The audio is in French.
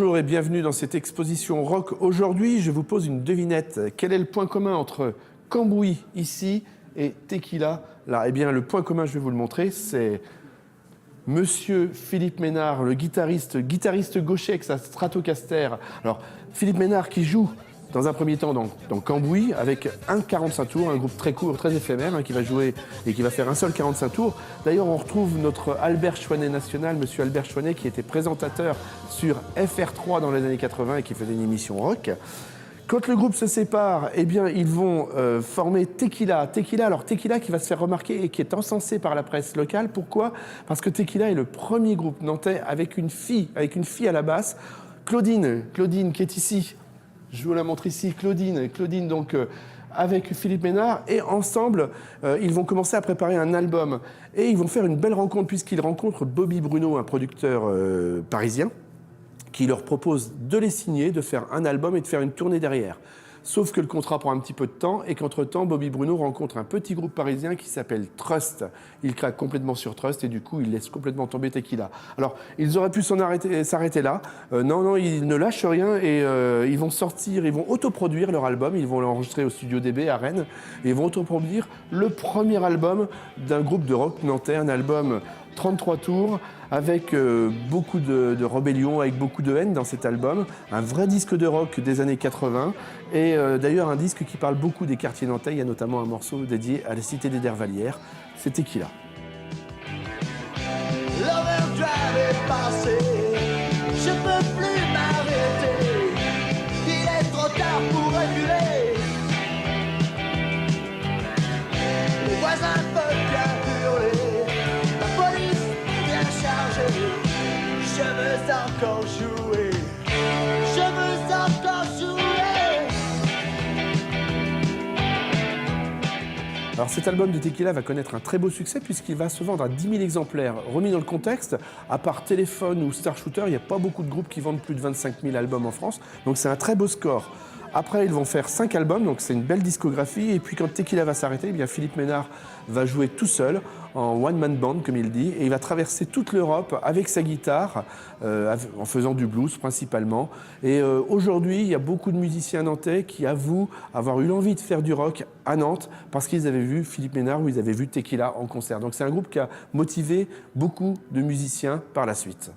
Bonjour et bienvenue dans cette exposition rock. Aujourd'hui, je vous pose une devinette. Quel est le point commun entre Cambouis, ici, et Tequila, là? Eh bien, le point commun, je vais vous le montrer, c'est Monsieur Philippe Ménard, le guitariste gaucher avec sa Stratocaster. Alors, Philippe Ménard qui joue dans un premier temps dans Cambouis avec un 45 tours, un groupe très court, très éphémère, qui va jouer et qui va faire un seul 45 tours. D'ailleurs, on retrouve notre Albert Chouanet national, monsieur Albert Chouanet, qui était présentateur sur FR3 dans les années 80 et qui faisait une émission rock. Quand le groupe se sépare, eh bien, ils vont former Tequila. Alors Tequila qui va se faire remarquer et qui est encensé par la presse locale. Pourquoi? Parce que Tequila est le premier groupe nantais avec une fille à la basse, Claudine qui est ici. Je vous la montre ici, Claudine donc avec Philippe Ménard, et ensemble, ils vont commencer à préparer un album. Et ils vont faire une belle rencontre puisqu'ils rencontrent Bobby Bruno, un producteur parisien, qui leur propose de les signer, de faire un album et de faire une tournée derrière. Sauf que le contrat prend un petit peu de temps et qu'entre-temps, Bobby Bruno rencontre un petit groupe parisien qui s'appelle Trust. Il craque complètement sur Trust et du coup, il laisse complètement tomber Tequila. Alors, ils auraient pu s'arrêter là. Non, ils ne lâchent rien et ils vont autoproduire leur album. Ils vont l'enregistrer au Studio DB à Rennes et ils vont autoproduire le premier album d'un groupe de rock nantais, un album 33 tours, avec beaucoup de rébellion, avec beaucoup de haine dans cet album. Un vrai disque de rock des années 80. Et d'ailleurs, un disque qui parle beaucoup des quartiers nantais. Il y a notamment un morceau dédié à la cité des Dervalières. C'est Tequila. L'overdrive est passé, je peux plus m'arrêter. Il est trop tard pour reculer. Les voisins peuvent bien hurler, la police bien chargée. Je veux encore jouer, je veux encore jouer. Alors cet album de Tequila va connaître un très beau succès puisqu'il va se vendre à 10 000 exemplaires. Remis dans le contexte, à part Téléphone ou Star Shooter, il n'y a pas beaucoup de groupes qui vendent plus de 25 000 albums en France. Donc c'est un très beau score. Après, ils vont faire 5 albums, donc c'est une belle discographie. Et puis quand Tequila va s'arrêter, eh bien Philippe Ménard va jouer tout seul, en one-man band, comme il dit. Et il va traverser toute l'Europe avec sa guitare, en faisant du blues principalement. Et aujourd'hui, il y a beaucoup de musiciens nantais qui avouent avoir eu l'envie de faire du rock à Nantes parce qu'ils avaient vu Philippe Ménard ou ils avaient vu Tequila en concert. Donc c'est un groupe qui a motivé beaucoup de musiciens par la suite.